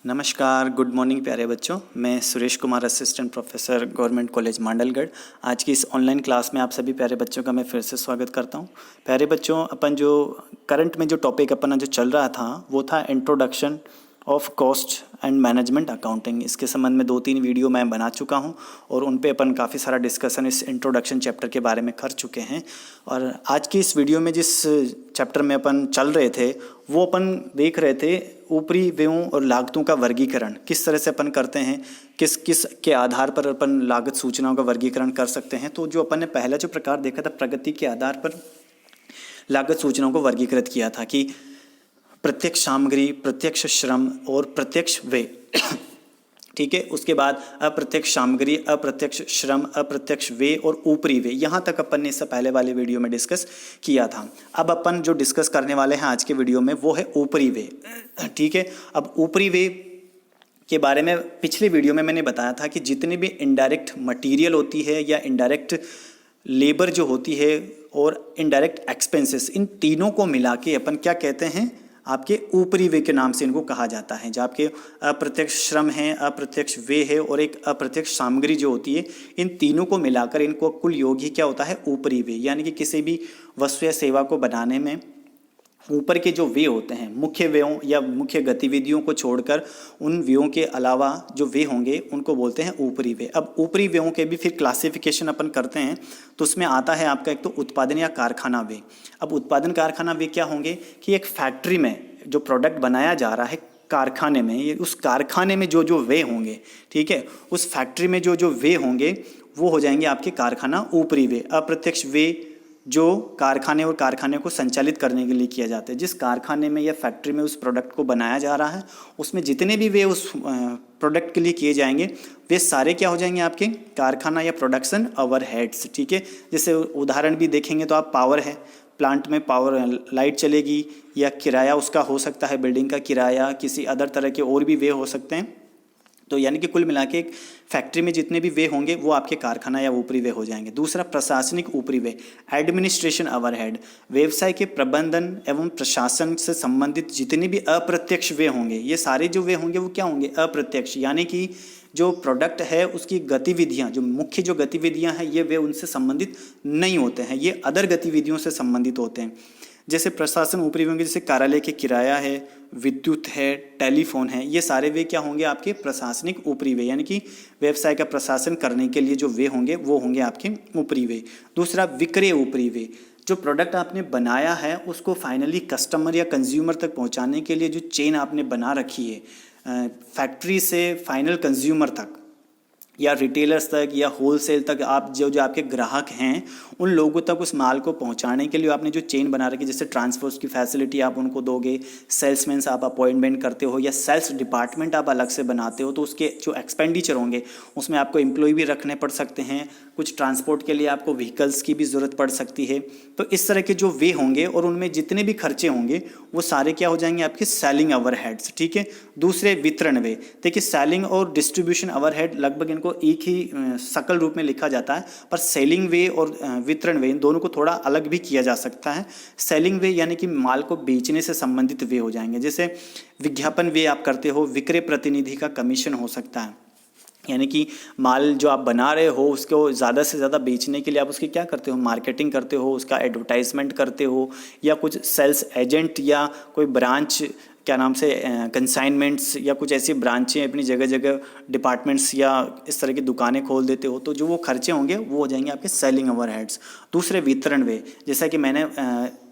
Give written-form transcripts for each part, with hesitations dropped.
नमस्कार, good morning प्यारे बच्चों। मैं Suresh Kumar, assistant professor, government college Mandalgarh. आज की इस ऑनलाइन क्लास में आप सभी प्यारे बच्चों का मैं फिर से स्वागत करता हूं। प्यारे बच्चों, अपन जो करंट में जो टॉपिक अपना जो चल रहा था वो था introduction of cost and management accounting. इसके संबंध में 2-3 वीडियो मैं बना चुका हूं और उन पे अपन काफ़ी सारा डिस्कशन इस इंट्रोडक्शन चैप्टर के बारे में कर चुके हैं। और आज की इस वीडियो में जिस चैप्टर में अपन चल रहे थे वो अपन देख रहे थे ऊपरी व्ययों और लागतों का वर्गीकरण किस तरह से अपन करते हैं, किस किस के आधार पर अपन लागत सूचनाओं का वर्गीकरण कर सकते हैं। तो जो अपन ने पहला जो प्रकार देखा था, प्रगति के आधार पर लागत सूचनाओं को वर्गीकृत किया था कि प्रत्यक्ष सामग्री, प्रत्यक्ष श्रम और प्रत्यक्ष व्यय। ठीक है, उसके बाद अप्रत्यक्ष सामग्री, अप्रत्यक्ष श्रम, अप्रत्यक्ष व्यय और ऊपरी व्यय। यहाँ तक अपन ने इससे पहले वाले वीडियो में डिस्कस किया था। अब अपन जो डिस्कस करने वाले हैं आज के वीडियो में वो है ऊपरी व्यय। ठीक है, अब ऊपरी व्यय के बारे में पिछले वीडियो में मैंने बताया था कि जितने भी इनडायरेक्ट मटेरियल होती है या इनडायरेक्ट लेबर जो होती है और इनडायरेक्ट एक्सपेंसेस, इन तीनों को मिला के अपन क्या कहते हैं, आपके ऊपरी व्यय के नाम से इनको कहा जाता है। जब आपके अप्रत्यक्ष श्रम है, अप्रत्यक्ष व्यय है और एक अप्रत्यक्ष सामग्री जो होती है, इन तीनों को मिलाकर इनको कुल योग ही क्या होता है, ऊपरी व्यय। यानी कि किसी भी वस्तु या सेवा को बनाने में ऊपर के जो व्यय होते हैं, मुख्य व्ययों या मुख्य गतिविधियों को छोड़कर उन व्ययों के अलावा जो व्यय होंगे उनको बोलते हैं ऊपरी व्यय। अब ऊपरी व्ययों के भी फिर क्लासिफिकेशन अपन करते हैं तो उसमें आता है आपका एक तो उत्पादन या कारखाना व्यय। अब उत्पादन कारखाना व्यय क्या होंगे कि एक फैक्ट्री में जो प्रोडक्ट बनाया जा रहा है कारखाने में, ये उस कारखाने में जो जो व्यय होंगे, ठीक है, उस फैक्ट्री में जो जो व्यय होंगे वो हो जाएंगे आपके कारखाना ऊपरी व्यय। अप्रत्यक्ष व्यय जो कारखाने और कारखाने को संचालित करने के लिए किया जाता है, जिस कारखाने में या फैक्ट्री में उस प्रोडक्ट को बनाया जा रहा है उसमें जितने भी वे उस प्रोडक्ट के लिए किए जाएंगे वे सारे क्या हो जाएंगे, आपके कारखाना या प्रोडक्शन ओवरहेड्स। ठीक है, जैसे उदाहरण भी देखेंगे तो आप पावर है, प्लांट में पावर लाइट चलेगी या किराया उसका हो सकता है, बिल्डिंग का किराया, किसी अदर तरह के और भी वे हो सकते हैं। तो यानी कि कुल मिला के एक फैक्ट्री में जितने भी वे होंगे वो आपके कारखाना या ऊपरी वे हो जाएंगे। दूसरा प्रशासनिक ऊपरी वे, एडमिनिस्ट्रेशन ओवरहेड। व्यवसाय के प्रबंधन एवं प्रशासन से संबंधित जितने भी अप्रत्यक्ष वे होंगे, ये सारे जो वे होंगे वो क्या होंगे, अप्रत्यक्ष। यानी कि जो प्रोडक्ट है उसकी गतिविधियाँ, जो मुख्य जो गतिविधियाँ हैं ये वे उनसे संबंधित नहीं होते हैं, ये अदर गतिविधियों से संबंधित होते हैं। जैसे प्रशासन ऊपरी होंगे, जैसे कार्यालय के किराया है, विद्युत है, टेलीफोन है, ये सारे वे क्या होंगे, आपके प्रशासनिक ऊपरी वे। यानी कि व्यवसाय का प्रशासन करने के लिए जो वे होंगे वो होंगे आपके ऊपरी वे। दूसरा विक्रय ऊपरी वे, जो प्रोडक्ट आपने बनाया है उसको फाइनली कस्टमर या कंज्यूमर तक पहुंचाने के लिए जो चेन आपने बना रखी है, फैक्ट्री से फाइनल कंज्यूमर तक या रिटेलर्स तक या होलसेल तक, आप जो आपके ग्राहक हैं उन लोगों तक उस माल को पहुंचाने के लिए आपने जो चेन बना रखी है, जैसे ट्रांसपोर्ट की फैसिलिटी आप उनको दोगे, सेल्समैन आप अपॉइंटमेंट करते हो या सेल्स डिपार्टमेंट आप अलग से बनाते हो, तो उसके जो एक्सपेंडिचर होंगे उसमें आपको एम्प्लॉय भी रखने पड़ सकते हैं, कुछ ट्रांसपोर्ट के लिए आपको व्हीकल्स की भी ज़रूरत पड़ सकती है। तो इस तरह के जो वे होंगे और उनमें जितने भी खर्चे होंगे वो सारे क्या हो जाएंगे, आपके सेलिंग ओवरहेड्स। ठीक है, दूसरे वितरण वे, देखिए सेलिंग और डिस्ट्रीब्यूशन ओवरहेड लगभग इनको एक ही सकल रूप में लिखा जाता है, पर सेलिंग वे और वितरण वे इन दोनों को थोड़ा अलग भी किया जा सकता है। सेलिंग वे यानी कि माल को बेचने से संबंधित वे हो जाएंगे, जैसे विज्ञापन वे आप करते हो, विक्रय प्रतिनिधि का कमीशन हो सकता है। यानी कि माल जो आप बना रहे हो उसको ज़्यादा से ज़्यादा बेचने के लिए आप उसकी क्या करते हो, मार्केटिंग करते हो, उसका एडवर्टाइजमेंट करते हो, या कुछ सेल्स एजेंट या कोई ब्रांच क्या नाम से कंसाइनमेंट्स या कुछ ऐसी ब्रांचें अपनी जगह जगह डिपार्टमेंट्स या इस तरह की दुकानें खोल देते हो, तो जो वो खर्चे होंगे वो हो जाएंगे आपके सेलिंग ओवरहेड्स। दूसरे वितरण वे, जैसा कि मैंने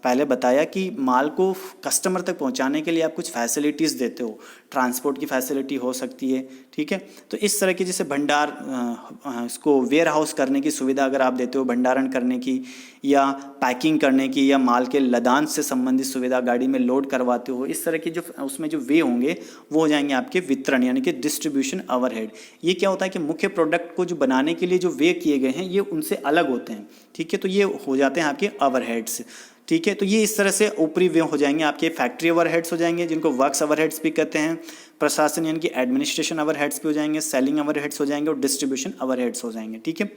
पहले बताया कि माल को कस्टमर तक पहुंचाने के लिए आप कुछ फैसिलिटीज़ देते हो, ट्रांसपोर्ट की फैसिलिटी हो सकती है। ठीक है, तो इस तरह की जैसे भंडार, इसको वेयर हाउस करने की सुविधा अगर आप देते हो, भंडारण करने की या पैकिंग करने की या माल के लदान से संबंधित सुविधा, गाड़ी में लोड करवाते हो, इस तरह की जो उसमें जो वे होंगे वो हो जाएंगे आपके वितरण यानी कि डिस्ट्रीब्यूशन ओवरहेड। ये क्या होता है कि मुख्य प्रोडक्ट को जो बनाने के लिए जो वे किए गए हैं ये उनसे अलग होते हैं। ठीक है, तो ये हो जाते हैं आपके ओवरहेड्स। ठीक है, तो ये इस तरह से ऊपरी व्यय हो जाएंगे, आपके फैक्ट्री ओवरहेड्स हो जाएंगे जिनको वर्क्स ओवरहेड्स भी कहते हैं, प्रशासन यानी कि एडमिनिस्ट्रेशन ओवरहेड्स भी हो जाएंगे, सेलिंग ओवरहेड्स हो जाएंगे और डिस्ट्रीब्यूशन ओवरहेड्स हो जाएंगे। ठीक है,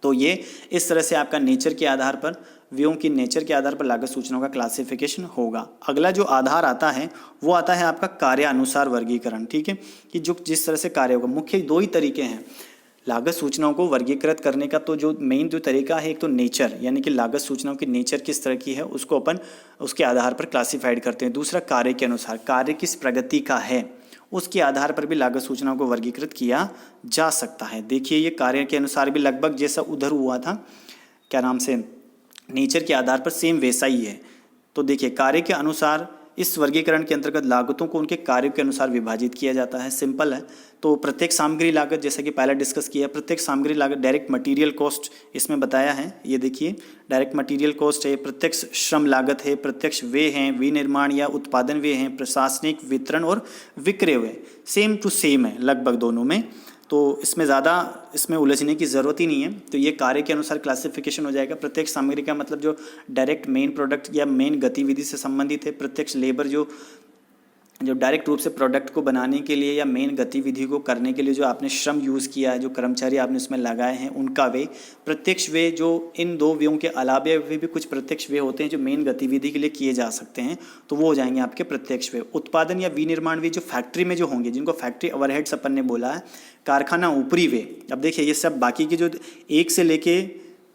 तो ये इस तरह से आपका नेचर के आधार पर व्ययों की नेचर के आधार पर लागत सूचनाओं का क्लासिफिकेशन होगा। अगला जो आधार आता है वो आता है आपका कार्य अनुसार वर्गीकरण। ठीक है, कि जो जिस तरह से कार्य होगा, मुख्य दो ही तरीके हैं लागत सूचनाओं को वर्गीकृत करने का। तो जो मेन जो तरीका है, एक तो नेचर, यानी कि लागत सूचनाओं की नेचर किस तरह की है उसको अपन उसके आधार पर क्लासिफाइड करते हैं। दूसरा कार्य के अनुसार, कार्य किस प्रगति का है उसके आधार पर भी लागत सूचनाओं को वर्गीकृत किया जा सकता है। देखिए ये कार्य के अनुसार भी लगभग जैसा उधर हुआ था, क्या नाम से, नेचर के आधार पर सेम वैसा ही है। तो देखिए कार्य के अनुसार इस वर्गीकरण के अंतर्गत लागतों को उनके कार्यों के अनुसार विभाजित किया जाता है। सिंपल है। तो प्रत्येक सामग्री लागत, जैसे कि पहले डिस्कस किया, प्रत्येक सामग्री लागत, डायरेक्ट मटेरियल कॉस्ट इसमें बताया है। ये देखिए डायरेक्ट मटेरियल कॉस्ट है, प्रत्यक्ष श्रम लागत है, प्रत्यक्ष व्यय हैं, विनिर्माण या उत्पादन व्यय हैं, प्रशासनिक, वितरण और विक्रय व्यय सेम टू सेम है लगभग दोनों में। तो इसमें ज़्यादा इसमें उलझने की ज़रूरत ही नहीं है। तो ये कार्य के अनुसार क्लासिफिकेशन हो जाएगा। प्रत्यक्ष सामग्री का मतलब जो डायरेक्ट मेन प्रोडक्ट या मेन गतिविधि से संबंधित है। प्रत्यक्ष लेबर जो डायरेक्ट रूप से प्रोडक्ट को बनाने के लिए या मेन गतिविधि को करने के लिए जो आपने श्रम यूज़ किया है, जो कर्मचारी आपने उसमें लगाए हैं, उनका व्यय। प्रत्यक्ष व्यय जो इन दो व्ययों के अलावा भी कुछ प्रत्यक्ष व्यय होते हैं जो मेन गतिविधि के लिए किए जा सकते हैं, तो वो हो जाएंगे आपके प्रत्यक्ष व्यय। उत्पादन या विनिर्माण व्यय जो फैक्ट्री में जो होंगे, जिनको फैक्ट्री ओवरहेड्स अपन ने बोला है। कारखाना ऊपरी व्यय, अब देखिए ये सब बाकी के जो 1 से लेके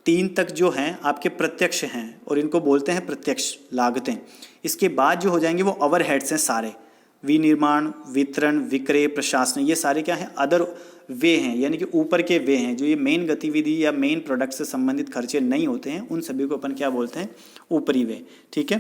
3 तक जो हैं आपके प्रत्यक्ष हैं और इनको बोलते हैं प्रत्यक्ष लागतें। इसके बाद जो हो जाएंगे वो ओवरहेड्स हैं सारे, विनिर्माण, वितरण, विक्रय, प्रशासन, ये सारे क्या हैं, अदर वे हैं, यानी कि ऊपर के वे हैं। जो ये मेन गतिविधि या मेन प्रोडक्ट से संबंधित खर्चे नहीं होते हैं, उन सभी को अपन क्या बोलते हैं, ऊपरी वे। ठीक है,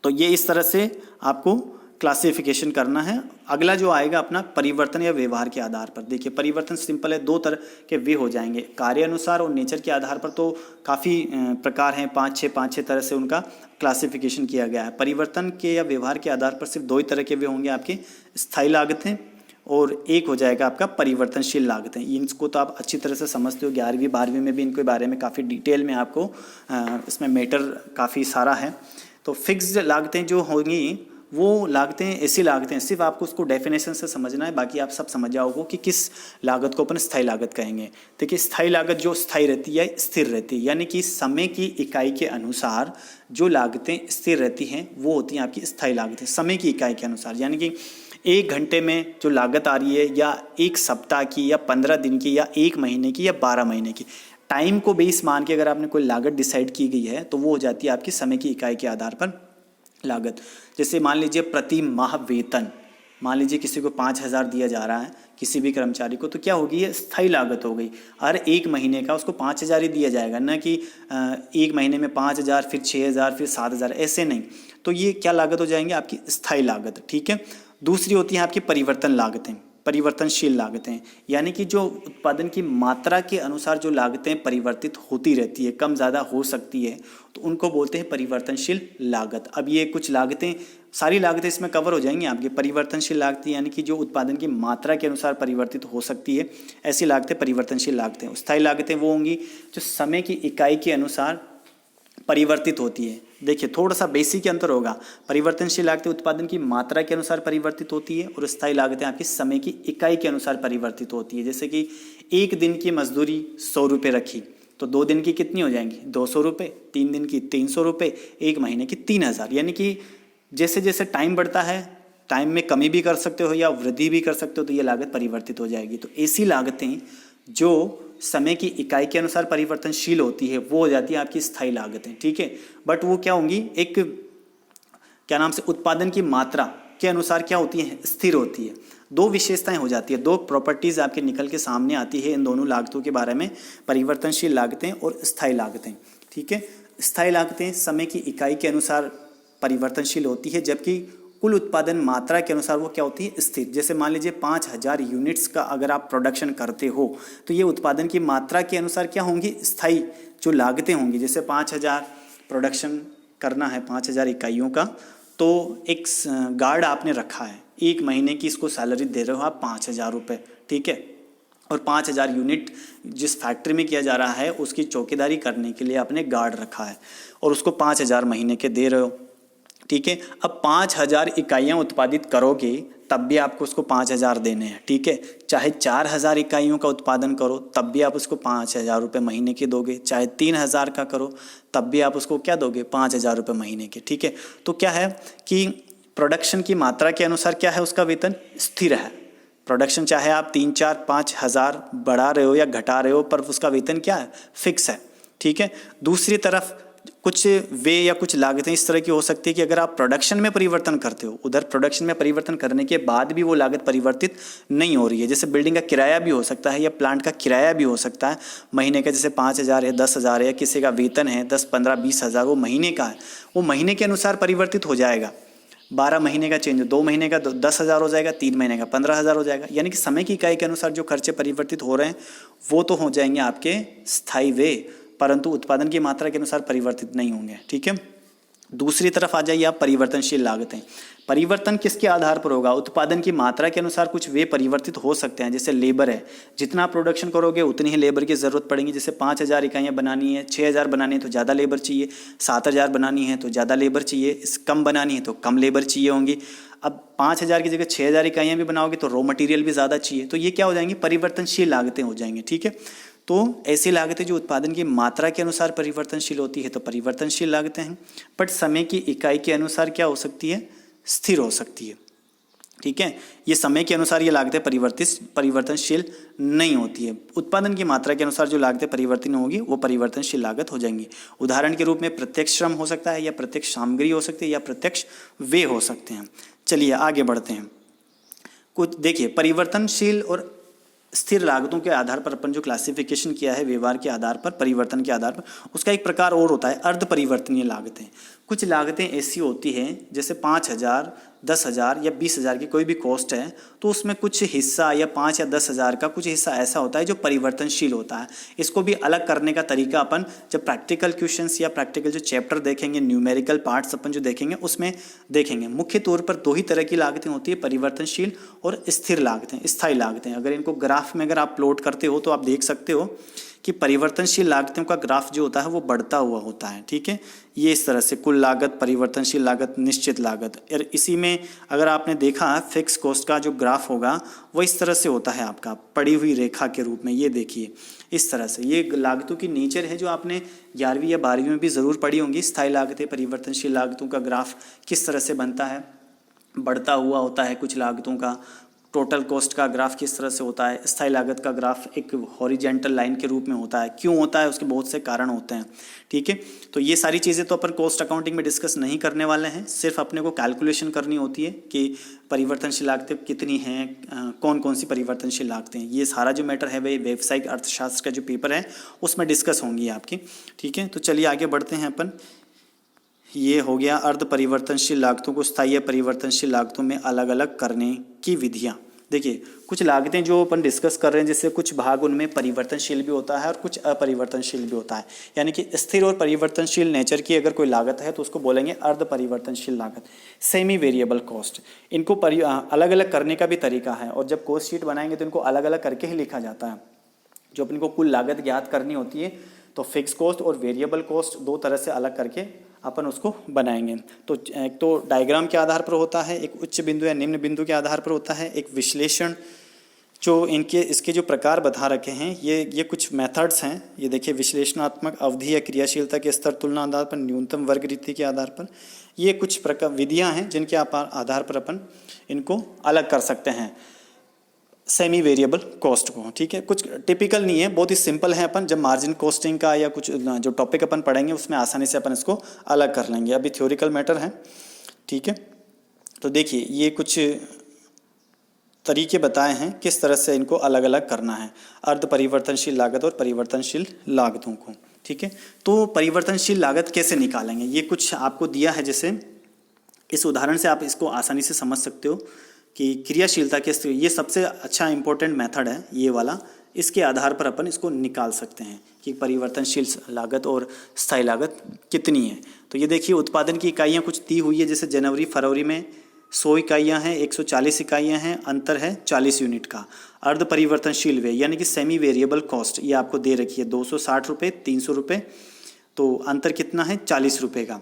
तो ये इस तरह से आपको क्लासिफिकेशन करना है। अगला जो आएगा अपना परिवर्तन या व्यवहार के आधार पर। देखिए परिवर्तन सिंपल है, 2 तरह के वे हो जाएंगे, कार्य अनुसार और नेचर के आधार पर। तो काफ़ी प्रकार हैं, 5-6 तरह से उनका क्लासिफिकेशन किया गया है। परिवर्तन के या व्यवहार के आधार पर सिर्फ 2 ही तरह के वे होंगे आपके, स्थायी लागतें और एक हो जाएगा आपका परिवर्तनशील लागतें। इनको तो आप अच्छी तरह से समझते हो, 11वीं 12वीं में भी इनके बारे में काफ़ी डिटेल में आपको इसमें मैटर काफ़ी सारा है। तो फिक्स्ड लागतें जो होंगी वो लागतें ऐसी लागतें, सिर्फ आपको उसको डेफिनेशन से समझना है, बाकी आप सब समझ जाओगे कि किस लागत को अपन स्थायी लागत कहेंगे। देखिए स्थायी लागत जो स्थायी रहती है, स्थिर रहती है, यानी कि समय की इकाई के अनुसार जो लागतें स्थिर रहती हैं वो होती हैं आपकी स्थायी लागतें। समय की इकाई के अनुसार, यानी कि 1 घंटे में जो लागत आ रही है, या 1 सप्ताह की, या 15 दिन की, या 1 महीने की, या 12 महीने की, टाइम को बेस मान के अगर आपने कोई लागत डिसाइड की गई है तो वो हो जाती है आपकी समय की इकाई के आधार पर लागत। जैसे मान लीजिए प्रति माह वेतन, मान लीजिए किसी को 5,000 दिया जा रहा है किसी भी कर्मचारी को, तो क्या होगी, ये स्थायी लागत हो गई। हर 1 महीने का उसको 5,000 ही दिया जाएगा, ना कि 1 महीने में 5,000, फिर 6,000, फिर 7,000, ऐसे नहीं। तो ये क्या लागत हो जाएंगे, आपकी स्थायी लागत। ठीक है, दूसरी होती है आपकी परिवर्तन लागतें, परिवर्तनशील लागतें, यानी कि जो उत्पादन की मात्रा के अनुसार जो लागतें परिवर्तित होती रहती है, कम ज़्यादा हो सकती है, तो उनको बोलते हैं परिवर्तनशील लागत। अब ये कुछ लागतें, सारी लागतें इसमें कवर हो जाएंगी आपकी। परिवर्तनशील लागतें यानी कि जो उत्पादन की मात्रा के अनुसार परिवर्तित हो सकती है, ऐसी लागतें परिवर्तनशील लागतें। स्थायी लागतें वो होंगी जो समय की इकाई के अनुसार परिवर्तित होती है। देखिए थोड़ा सा बेसिक अंतर होगा, परिवर्तनशील लागतें उत्पादन की मात्रा के अनुसार परिवर्तित होती है और स्थायी लागतें आपकी समय की इकाई के अनुसार परिवर्तित होती है। जैसे कि 1 दिन की मजदूरी 100 रुपये रखी, तो 2 दिन की कितनी हो जाएंगी, 200 रुपये, 3 दिन की 300 रुपये, 1 महीने की 3,000। यानी कि जैसे जैसे टाइम बढ़ता है, टाइम में कमी भी कर सकते हो या वृद्धि भी कर सकते हो, तो ये लागत परिवर्तित हो जाएगी। तो ऐसी लागतें जो समय की इकाई के अनुसार परिवर्तनशील होती है वो हो जाती है आपकी स्थायी लागतें। ठीक है, बट वो क्या होंगी, एक क्या नाम से उत्पादन की मात्रा के अनुसार क्या होती है, स्थिर होती है। 2 विशेषताएं हो जाती है, 2 प्रॉपर्टीज आपके निकल के सामने आती है इन दोनों लागतों के बारे में, परिवर्तनशील लागतें और स्थायी लागतें। ठीक है, स्थायी लागतें समय की इकाई के अनुसार परिवर्तनशील होती है, जबकि कुल उत्पादन मात्रा के अनुसार वो क्या होती है, स्थिर। जैसे मान लीजिए 5,000 यूनिट्स का अगर आप प्रोडक्शन करते हो तो ये उत्पादन की मात्रा के अनुसार क्या होंगी, स्थायी जो लागतें होंगी। जैसे 5,000 प्रोडक्शन करना है, 5,000 इकाइयों का, तो एक गार्ड आपने रखा है, 1 महीने की इसको सैलरी दे रहे हो आप 5,000 रुपये। ठीक है, और 5,000 यूनिट जिस फैक्ट्री में किया जा रहा है उसकी चौकीदारी करने के लिए आपने गार्ड रखा है और उसको 5,000 महीने के दे रहे हो। ठीक है। अब 5,000 इकाइयाँ उत्पादित करोगे तब भी आपको उसको 5,000 देने हैं, ठीक है। चाहे 4,000 इकाइयों का उत्पादन करो तब भी आप उसको 5,000 रुपये महीने के दोगे। चाहे 3,000 का करो तब भी आप उसको क्या दोगे, 5,000 रुपये महीने के, ठीक है। तो क्या है कि प्रोडक्शन की मात्रा के अनुसार क्या है, उसका वेतन स्थिर है। प्रोडक्शन चाहे आप 3, 4, 5,000 बढ़ा रहे हो या घटा रहे हो, पर उसका वेतन क्या है, फिक्स है, ठीक है। दूसरी तरफ कुछ वे या कुछ लागतें इस तरह की हो सकती है कि अगर आप प्रोडक्शन में परिवर्तन करते हो, उधर प्रोडक्शन में परिवर्तन करने के बाद भी वो लागत परिवर्तित नहीं हो रही है, जैसे बिल्डिंग का किराया भी हो सकता है या प्लांट का किराया भी हो सकता है महीने का, जैसे 5,000 है, 10,000 है, या किसी का वेतन है 10, 15, 20,000, वो महीने का है, वो महीने के अनुसार परिवर्तित हो जाएगा। 12 महीने का चेंज, 2 महीने का 10,000 हो जाएगा, 3 महीने का 15,000 हो जाएगा। यानी कि समय की इकाई के अनुसार जो खर्चे परिवर्तित हो रहे हैं वो तो हो जाएंगे आपके स्थायी व्यय, परंतु उत्पादन की मात्रा के अनुसार परिवर्तित नहीं होंगे, ठीक है। दूसरी तरफ आ जाइए आप, परिवर्तनशील लागतें। परिवर्तन किसके आधार पर होगा, उत्पादन की मात्रा के अनुसार कुछ वे परिवर्तित हो सकते हैं। जैसे लेबर है, जितना प्रोडक्शन करोगे उतनी ही लेबर की ज़रूरत पड़ेगी। जैसे 5,000 इकाइयाँ बनानी है, 6,000 बनानी है तो ज़्यादा लेबर चाहिए, 7,000 बनानी है तो ज़्यादा लेबर चाहिए, कम बनानी है तो कम लेबर चाहिए होंगी। अब 5,000 की जगह 6,000 इकाइयाँ भी बनाओगे तो रॉ मटेरियल भी ज़्यादा चाहिए। तो ये क्या हो जाएंगी, परिवर्तनशील लागतें हो जाएंगी, ठीक है। तो ऐसी लागतें जो उत्पादन की मात्रा के अनुसार परिवर्तनशील होती है तो परिवर्तनशील लागतें हैं, बट समय की इकाई के अनुसार क्या हो सकती है, स्थिर हो सकती है, ठीक है। ये समय के अनुसार ये लागतें परिवर्तनशील नहीं होती है। उत्पादन की मात्रा के अनुसार जो लागतें परिवर्तन होगी वो परिवर्तनशील लागत हो जाएंगी। उदाहरण के रूप में प्रत्यक्ष श्रम हो सकता है, या प्रत्यक्ष सामग्री हो सकती है, या प्रत्यक्ष व्यय हो सकते हैं। चलिए आगे बढ़ते हैं। कुछ देखिए, परिवर्तनशील और स्थिर लागतों के आधार पर अपन जो क्लासिफिकेशन किया है व्यवहार के आधार पर, परिवर्तन के आधार पर, उसका एक प्रकार और होता है अर्ध परिवर्तनीय लागतें। कुछ लागतें ऐसी होती हैं जैसे 5,000, 10,000 या 20,000 की कोई भी कॉस्ट है तो उसमें कुछ हिस्सा या 5 या 10,000 का कुछ हिस्सा ऐसा होता है जो परिवर्तनशील होता है। इसको भी अलग करने का तरीका अपन जब प्रैक्टिकल क्वेश्चंस या प्रैक्टिकल जो चैप्टर देखेंगे, न्यूमेरिकल पार्ट्स अपन जो देखेंगे उसमें देखेंगे। मुख्य तौर पर 2 ही तरह की लागतें होती है, परिवर्तनशील और स्थिर लागतें, स्थायी लागतें। अगर इनको ग्राफ में अगर आप प्लॉट करते हो तो आप देख सकते हो कि परिवर्तनशील लागतों का ग्राफ जो होता है वो बढ़ता हुआ होता है, ठीक है। ये इस तरह से कुल लागत, परिवर्तनशील लागत, निश्चित लागत, और इसी में अगर आपने देखा फिक्स कॉस्ट का जो ग्राफ होगा वो इस तरह से होता है आपका पड़ी हुई रेखा के रूप में। ये देखिए इस तरह से ये लागतों की नेचर है जो आपने 11वीं या 12वीं में भी ज़रूर पढ़ी होंगी। स्थायी लागतें, परिवर्तनशील लागतों का ग्राफ किस तरह से बनता है, बढ़ता हुआ होता है कुछ लागतों का। टोटल कॉस्ट का ग्राफ किस तरह से होता है, स्थायी लागत का ग्राफ एक हॉरिजेंटल लाइन के रूप में होता है। क्यों होता है, उसके बहुत से कारण होते हैं, ठीक है। तो ये सारी चीज़ें तो अपन कॉस्ट अकाउंटिंग में डिस्कस नहीं करने वाले हैं, सिर्फ अपने को कैलकुलेशन करनी होती है कि परिवर्तनशील लागतें कितनी हैं, कौन कौन सी परिवर्तनशील लागतें हैं। ये सारा जो मैटर है वही व्यावसायिक अर्थशास्त्र का जो पेपर है उसमें डिस्कस होंगी आपकी, ठीक है। तो चलिए आगे बढ़ते हैं अपन। ये हो गया अर्ध परिवर्तनशील लागतों को स्थायी या परिवर्तनशील लागतों में अलग अलग करने की विधियाँ। देखिए कुछ लागतें जो अपन डिस्कस कर रहे हैं, जैसे कुछ भाग उनमें परिवर्तनशील भी होता है और कुछ अपरिवर्तनशील भी होता है। यानी कि स्थिर और परिवर्तनशील नेचर की अगर कोई लागत है तो उसको बोलेंगे अर्ध परिवर्तनशील लागत, सेमी वेरिएबल कॉस्ट। इनको अलग अलग करने का भी तरीका है, और जब कॉस्ट शीट बनाएंगे तो इनको अलग अलग करके ही लिखा जाता है। जो अपन को कुल लागत ज्ञात करनी होती है तो फिक्स कॉस्ट और वेरिएबल कॉस्ट 2 तरह से अलग करके अपन उसको बनाएंगे। तो एक तो डायग्राम के आधार पर होता है, एक उच्च बिंदु या निम्न बिंदु के आधार पर होता है, एक विश्लेषण जो इसके जो प्रकार बता रखे हैं ये कुछ मेथड्स हैं। ये देखिए विश्लेषणात्मक अवधि या क्रियाशीलता के स्तर, तुलना आधार पर, न्यूनतम वर्ग रीति के आधार पर, ये कुछ प्रकार विधियाँ हैं जिनके आधार पर अपन इनको अलग कर सकते हैं सेमी वेरिएबल कॉस्ट को, ठीक है। कुछ टिपिकल नहीं है, बहुत ही सिंपल है। अपन जब मार्जिन कॉस्टिंग का या कुछ जो टॉपिक अपन पढ़ेंगे उसमें आसानी से अपन इसको अलग कर लेंगे। अभी थ्योरिकल मैटर है, ठीक है। तो देखिए ये कुछ तरीके बताए हैं किस तरह से इनको अलग अलग करना है, अर्ध परिवर्तनशील लागत और परिवर्तनशील लागतों को, ठीक है। तो परिवर्तनशील लागत कैसे निकालेंगे, ये कुछ आपको दिया है। जैसे इस उदाहरण से आप इसको आसानी से समझ सकते हो कि क्रियाशीलता के स्तर, ये सबसे अच्छा इंपॉर्टेंट मेथड है ये वाला। इसके आधार पर अपन इसको निकाल सकते हैं कि परिवर्तनशील लागत और स्थायी लागत कितनी है। तो ये देखिए उत्पादन की इकाइयाँ कुछ दी हुई है, जैसे जनवरी फरवरी में 100 इकाइयाँ हैं, 140 इकाइयाँ हैं, अंतर है 40 यूनिट का। अर्ध परिवर्तनशील व्यय यानी कि सेमी वेरिएबल कॉस्ट ये आपको दे रखी है 260 रुपये, 300 रुपये, तो अंतर कितना है 40 रुपये का।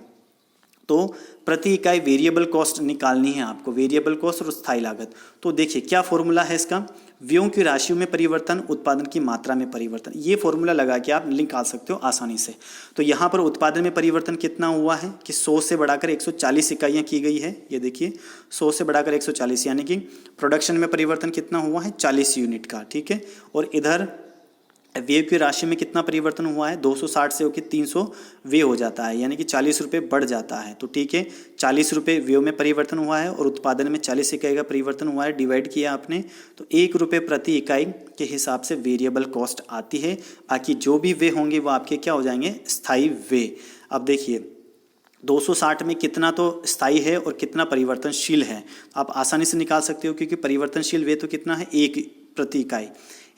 तो प्रति इकाई वेरिएबल कॉस्ट निकालनी है आपको, वेरिएबल कॉस्ट और स्थायी लागत। तो देखिए क्या फॉर्मूला है इसका, व्ययों की राशियों में परिवर्तन, उत्पादन की मात्रा में परिवर्तन। ये फॉर्मूला लगा के आप निकाल सकते हो आसानी से। तो यहाँ पर उत्पादन में परिवर्तन कितना हुआ है कि 100 से बढ़ाकर 140 इकाइयाँ की गई है। ये देखिए 100 से बढ़ाकर 140, यानी कि प्रोडक्शन में परिवर्तन कितना हुआ है 40 यूनिट का, ठीक है। और इधर व्यय की राशि में कितना परिवर्तन हुआ है, 260 से होकर 300 व्यय हो जाता है, यानी कि 40 रुपये बढ़ जाता है। तो ठीक है, 40 रुपये व्यय में परिवर्तन हुआ है और उत्पादन में 40 इकाई का परिवर्तन हुआ है, डिवाइड किया आपने तो 1 रुपये प्रति इकाई के हिसाब से वेरिएबल कॉस्ट आती है। बाकी जो भी व्यय होंगे वो आपके क्या हो जाएंगे, स्थायी व्यय। अब देखिए 260 में कितना तो स्थायी है और कितना परिवर्तनशील है, आप आसानी से निकाल सकते हो, क्योंकि परिवर्तनशील व्यय तो कितना है 1 प्रति इकाई,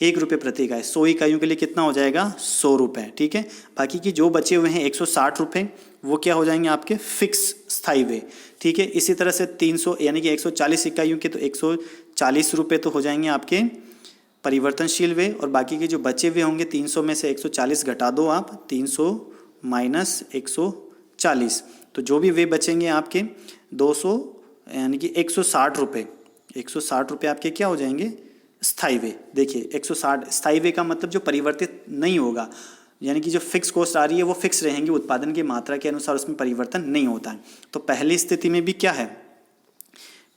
1 रुपये प्रति इकाई। 100 इकाइयों के लिए कितना हो जाएगा 100 रुपये, ठीक है। बाकी की जो बचे हुए हैं 160 रुपये वो क्या हो जाएंगे आपके फिक्स स्थायी व्यय, ठीक है। इसी तरह से 300 यानी कि 140 इकाइयों के तो 140 रुपये तो हो जाएंगे आपके परिवर्तनशील व्यय, और बाकी के जो बचे हुए होंगे 300 में से 140 घटा दो आप, 300 माइनस 140, तो जो भी व्यय बचेंगे आपके 200 यानी कि 160 रुपये, 160 रुपये आपके क्या हो जाएंगे स्थायी व्यय। देखिए 160 स्थायी व्यय का मतलब जो परिवर्तित नहीं होगा, यानी कि जो फिक्स कॉस्ट आ रही है वो फिक्स रहेंगी, उत्पादन की मात्रा के अनुसार उसमें परिवर्तन नहीं होता है। तो पहली स्थिति में भी क्या है,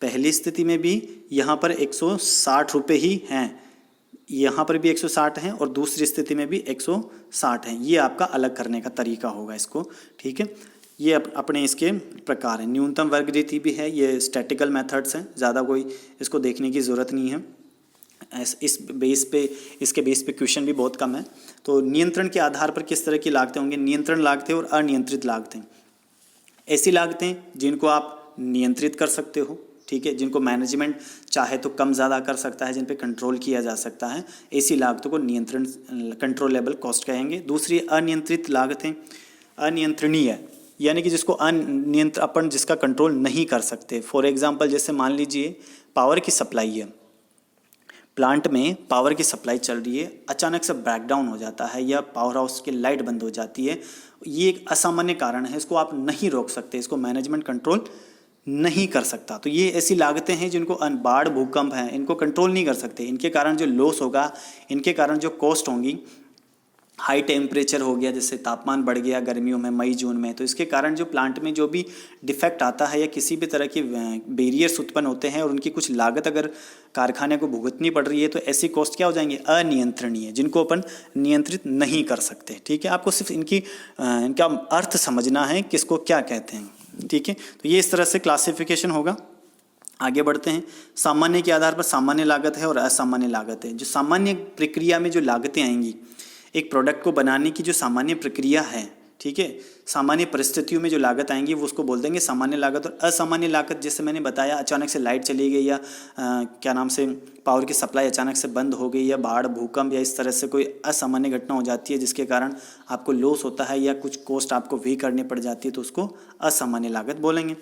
पहली स्थिति में भी यहाँ पर 160 रुपये ही हैं, यहाँ पर भी 160 हैं और दूसरी स्थिति में भी 160 हैं। ये आपका अलग करने का तरीका होगा इसको, ठीक है। ये अपने इसके प्रकार हैं। न्यूनतम वर्ग रीति भी है, ये स्टैटिकल मेथड्स हैं, ज़्यादा कोई इसको देखने की ज़रूरत नहीं है। इस बेस पे, इसके बेस पे क्वेश्चन भी बहुत कम है। तो नियंत्रण के आधार पर किस तरह की लागतें होंगी, नियंत्रण लागतें और अनियंत्रित लागतें। ऐसी लागतें जिनको आप नियंत्रित कर सकते हो, ठीक है, जिनको मैनेजमेंट चाहे तो कम ज़्यादा कर सकता है, जिन पे कंट्रोल किया जा सकता है, ऐसी लागतों को नियंत्रण कंट्रोलेबल कॉस्ट कहेंगे। दूसरी अनियंत्रित लागतें, अनियंत्रणीय यानी कि जिसको अपन जिसका कंट्रोल नहीं कर सकते। फॉर एग्जांपल जैसे मान लीजिए पावर की सप्लाई है, प्लांट में पावर की सप्लाई चल रही है, अचानक से ब्रेकडाउन हो जाता है या पावर हाउस की लाइट बंद हो जाती है, ये एक असामान्य कारण है, इसको आप नहीं रोक सकते, इसको मैनेजमेंट कंट्रोल नहीं कर सकता। तो ये ऐसी लागतें हैं जिनको बाढ़ भूकंप हैं इनको कंट्रोल नहीं कर सकते, इनके कारण जो लॉस होगा, इनके कारण जो कॉस्ट होंगी, हाई टेम्परेचर हो गया, जैसे तापमान बढ़ गया गर्मियों में मई जून में, तो इसके कारण जो प्लांट में जो भी डिफेक्ट आता है या किसी भी तरह की बैरियर्स उत्पन्न होते हैं और उनकी कुछ लागत अगर कारखाने को भुगतनी पड़ रही है, तो ऐसी कॉस्ट क्या हो जाएंगी अनियंत्रणीय, जिनको अपन नियंत्रित नहीं कर सकते, ठीक है। आपको सिर्फ इनका अर्थ समझना है किसको क्या कहते हैं, ठीक है। तो ये इस तरह से क्लासिफिकेशन होगा। आगे बढ़ते हैं। सामान्य के आधार पर सामान्य लागत है और असामान्य लागत है। जो सामान्य प्रक्रिया में जो लागतें आएंगी, एक प्रोडक्ट को बनाने की जो सामान्य प्रक्रिया है, ठीक है, सामान्य परिस्थितियों में जो लागत आएंगी वो उसको बोल देंगे सामान्य लागत। और असामान्य लागत जैसे मैंने बताया, अचानक से लाइट चली गई या क्या नाम से पावर की सप्लाई अचानक से बंद हो गई या बाढ़ भूकंप या इस तरह से कोई असामान्य घटना हो जाती है जिसके कारण आपको लॉस होता है या कुछ कॉस्ट आपको वे करनी पड़ जाती है, तो उसको असामान्य लागत बोलेंगे।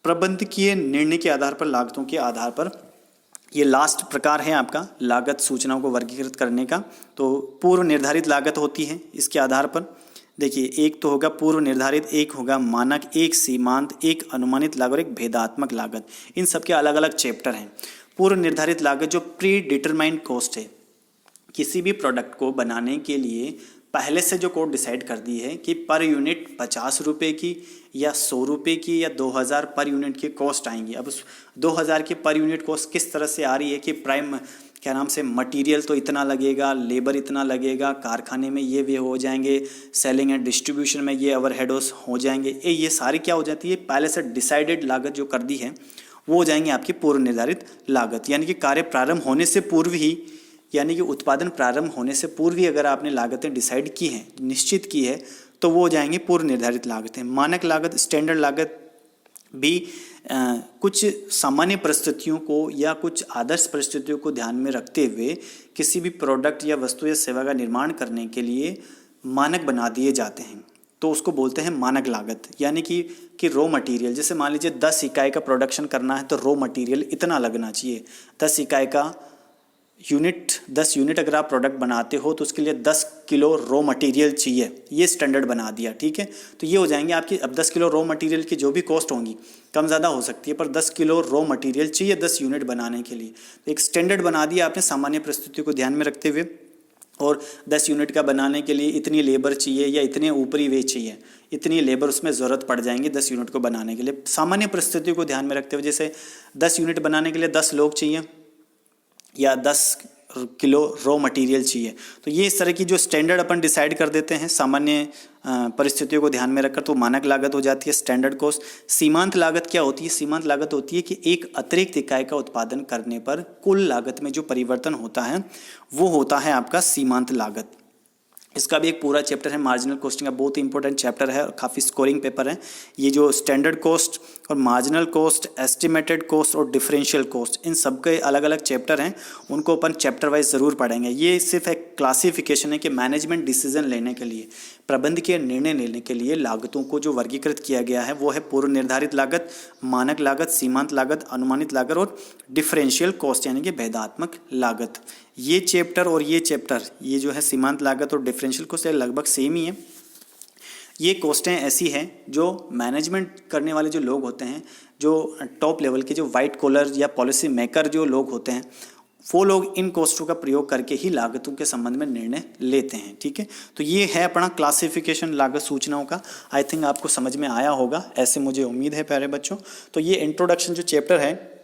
प्रबंधकीय निर्णय के आधार पर, लागतों के आधार पर, ये लास्ट प्रकार है आपका लागत सूचनाओं को वर्गीकृत करने का। तो पूर्व निर्धारित लागत होती है इसके आधार पर। देखिए, एक तो होगा पूर्व निर्धारित, एक होगा मानक, एक सीमांत, एक अनुमानित लागत और एक भेदात्मक लागत। इन सबके अलग अलग चैप्टर हैं। पूर्व निर्धारित लागत जो प्री डिटरमाइंड कॉस्ट है, किसी भी प्रोडक्ट को बनाने के लिए पहले से जो कोड डिसाइड कर दी है कि पर यूनिट 50 रुपये की या 100 रुपये की या 2000 पर यूनिट की कॉस्ट आएंगी। अब उस 2000 की पर यूनिट कॉस्ट किस तरह से आ रही है कि प्राइम क्या नाम से मटेरियल तो इतना लगेगा, लेबर इतना लगेगा, कारखाने में ये वे हो जाएंगे, सेलिंग एंड डिस्ट्रीब्यूशन में ये ओवरहेड्स हो जाएंगे, ये सारी क्या हो जाती है पहले से डिसाइडेड लागत जो कर दी है वो हो जाएंगे आपकी पूर्व निर्धारित लागत। यानी कि कार्य प्रारंभ होने से पूर्व ही, यानी कि उत्पादन प्रारंभ होने से पूर्व ही अगर आपने लागतें डिसाइड की हैं, निश्चित की है, तो वो हो जाएंगी पूर्व निर्धारित लागतें। मानक लागत, स्टैंडर्ड लागत भी कुछ सामान्य परिस्थितियों को या कुछ आदर्श परिस्थितियों को ध्यान में रखते हुए किसी भी प्रोडक्ट या वस्तु या सेवा का निर्माण करने के लिए मानक बना दिए जाते हैं, तो उसको बोलते हैं मानक लागत। यानी कि रॉ मटेरियल, जैसे मान लीजिए 10 इकाई का प्रोडक्शन करना है तो रॉ मटेरियल इतना लगना चाहिए, 10 इकाई का 10 यूनिट अगर आप प्रोडक्ट बनाते हो तो उसके लिए 10 किलो रॉ मटेरियल चाहिए, ये स्टैंडर्ड बना दिया, ठीक है। तो ये हो जाएंगे आपकी, अब 10 किलो रॉ मटेरियल की जो भी कॉस्ट होंगी कम ज़्यादा हो सकती है, पर 10 किलो रॉ मटेरियल चाहिए 10 यूनिट बनाने के लिए। तो एक स्टैंडर्ड बना दिया आपने सामान्य परिस्थितियों को ध्यान में रखते हुए, और 10 यूनिट का बनाने के लिए इतनी लेबर चाहिए या इतने ऊपरी वे चाहिए, इतनी लेबर उसमें ज़रूरत पड़ जाएंगी 10 यूनिट को बनाने के लिए। सामान्य परिस्थितियों को ध्यान में रखते हुए, जैसे 10 यूनिट बनाने के लिए 10 लोग चाहिए या 10 किलो रॉ मटेरियल चाहिए, तो ये इस तरह की जो स्टैंडर्ड अपन डिसाइड कर देते हैं सामान्य परिस्थितियों को ध्यान में रखकर, तो मानक लागत हो जाती है स्टैंडर्ड कॉस्ट। सीमांत लागत क्या होती है? सीमांत लागत होती है कि एक अतिरिक्त इकाई का उत्पादन करने पर कुल लागत में जो परिवर्तन होता है वो होता है आपका सीमांत लागत। इसका भी एक पूरा चैप्टर है, मार्जिनल कॉस्टिंग का बहुत ही इंपॉर्टेंट चैप्टर है और काफ़ी स्कोरिंग पेपर है। ये जो स्टैंडर्ड कॉस्ट और मार्जिनल कॉस्ट, एस्टिमेटेड कॉस्ट और डिफरेंशियल कॉस्ट, इन सब के अलग अलग चैप्टर हैं, उनको अपन चैप्टर वाइज ज़रूर पढ़ेंगे। ये सिर्फ एक क्लासिफिकेशन है कि मैनेजमेंट डिसीजन लेने के लिए, प्रबंधकीय निर्णय लेने के लिए लागतों को जो वर्गीकृत किया गया है वो है पूर्व निर्धारित लागत, मानक लागत, सीमांत लागत, अनुमानित लागत और डिफरेंशियल कॉस्ट यानी कि भेदात्मक लागत। ये चैप्टर और ये चैप्टर, ये जो है सीमांत लागत और डिफरेंशियल कॉस्ट, लगभग सेम ही है। ये कॉस्टें ऐसी हैं जो मैनेजमेंट करने वाले जो लोग होते हैं, जो टॉप लेवल के जो वाइट कॉलर या पॉलिसी मेकर जो लोग होते हैं, वो लोग इन कॉस्टों का प्रयोग करके ही लागतों के संबंध में निर्णय लेते हैं, ठीक है। तो ये है अपना क्लासिफिकेशन लागत सूचनाओं का। आई थिंक आपको समझ में आया होगा, ऐसे मुझे उम्मीद है प्यारे बच्चों। तो ये इंट्रोडक्शन जो चैप्टर है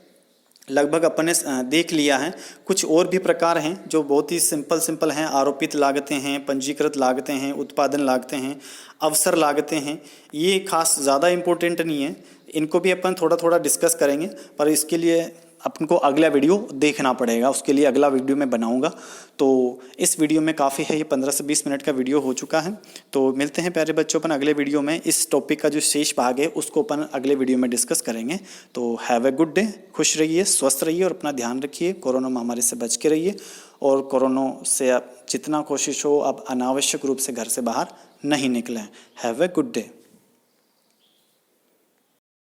लगभग अपन ने देख लिया है। कुछ और भी प्रकार हैं जो बहुत ही सिंपल हैं। आरोपित लागतें हैं, पंजीकृत लागतें हैं, उत्पादन लागतें हैं, अवसर लागतें हैं। ये खास ज़्यादा इम्पोर्टेंट नहीं है, इनको भी अपन थोड़ा थोड़ा डिस्कस करेंगे, पर इसके लिए अपन को अगला वीडियो देखना पड़ेगा, उसके लिए अगला वीडियो मैं बनाऊंगा। तो इस वीडियो में काफ़ी है, ये 15 से 20 मिनट का वीडियो हो चुका है। तो मिलते हैं प्यारे बच्चों अपन अगले वीडियो में। इस टॉपिक का जो शेष भाग है उसको अपन अगले वीडियो में डिस्कस करेंगे। तो हैव ए गुड डे, खुश रहिए, स्वस्थ रहिए और अपना ध्यान रखिए। कोरोना महामारी से बच के रहिए और कोरोना से आप जितना कोशिश हो आप अनावश्यक रूप से घर से बाहर नहीं निकलें। Have a good day.